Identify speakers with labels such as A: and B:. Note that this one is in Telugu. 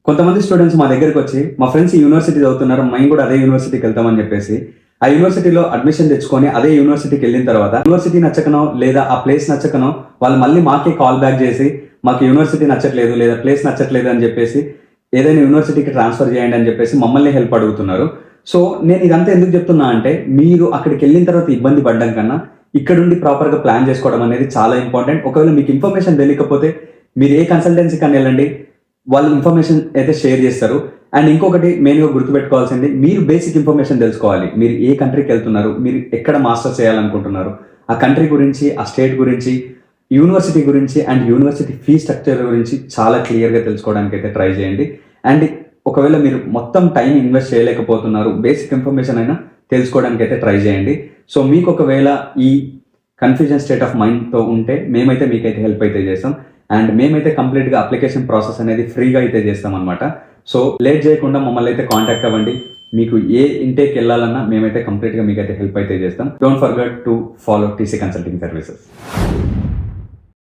A: కొంతమంది స్టూడెంట్స్ మా దగ్గరికి వచ్చి మా ఫ్రెండ్స్ ఈ యూనివర్సిటీ చదువుతున్నారు, మేము కూడా అదే యూనివర్సిటీకి వెళ్తామని చెప్పేసి ఆ యూనివర్సిటీలో అడ్మిషన్ తెచ్చుకొని అదే యూనివర్సిటీకి వెళ్ళిన తర్వాత యూనివర్సిటీ నచ్చకనో లేదా ఆ ప్లేస్ నచ్చకనో వాళ్ళు మళ్ళీ మాకే కాల్ బ్యాక్ చేసి మాకు యూనివర్సిటీ నచ్చట్లేదు లేదా ప్లేస్ నచ్చట్లేదు అని చెప్పేసి ఏదైనా యూనివర్సిటీకి ట్రాన్స్ఫర్ చేయండి అని చెప్పేసి మమ్మల్ని హెల్ప్ అడుగుతున్నారు. సో నేను ఇదంతా ఎందుకు చెప్తున్నా అంటే, మీరు అక్కడికి వెళ్ళిన తర్వాత ఇబ్బంది పడ్డం కన్నా ఇక్కడుండి ప్రాపర్గా ప్లాన్ చేసుకోవడం అనేది చాలా ఇంపార్టెంట్. ఒకవేళ మీకు ఇన్ఫర్మేషన్ తెలియకపోతే మీరు ఏ కన్సల్టెన్సీ కానీ వెళ్ళండి, వాళ్ళు ఇన్ఫర్మేషన్ అయితే షేర్ చేస్తారు. అండ్ ఇంకొకటి మెయిన్గా గుర్తుపెట్టుకోవాల్సింది, మీరు బేసిక్ ఇన్ఫర్మేషన్ తెలుసుకోవాలి. మీరు ఏ కంట్రీకి వెళ్తున్నారు, మీరు ఎక్కడ మాస్టర్స్ చేయాలనుకుంటున్నారు, ఆ కంట్రీ గురించి, ఆ స్టేట్ గురించి, యూనివర్సిటీ గురించి అండ్ యూనివర్సిటీ ఫీ స్ట్రక్చర్ గురించి చాలా క్లియర్గా తెలుసుకోవడానికి అయితే ట్రై చేయండి. అండ్ ఒకవేళ మీరు మొత్తం టైం ఇన్వెస్ట్ చేయలేకపోతున్నారు, బేసిక్ ఇన్ఫర్మేషన్ అయినా తెలుసుకోవడానికి అయితే ట్రై చేయండి. సో మీకు ఒకవేళ ఈ కన్ఫ్యూజన్ స్టేట్ ఆఫ్ మైండ్తో ఉంటే మేమైతే మీకైతే హెల్ప్ అయితే చేస్తాం. అండ్ మేమైతే కంప్లీట్గా అప్లికేషన్ ప్రాసెస్ అనేది ఫ్రీగా అయితే చేస్తాం అనమాట. సో లేట్ చేయకుండా మమ్మల్ని అయితే కాంటాక్ట్ అవ్వండి. మీకు ఏ ఇంటేక్ వెళ్ళాలన్నా మేమైతే కంప్లీట్గా మీకైతే హెల్ప్ అయితే చేస్తాం. Don't forget to follow TC consulting services.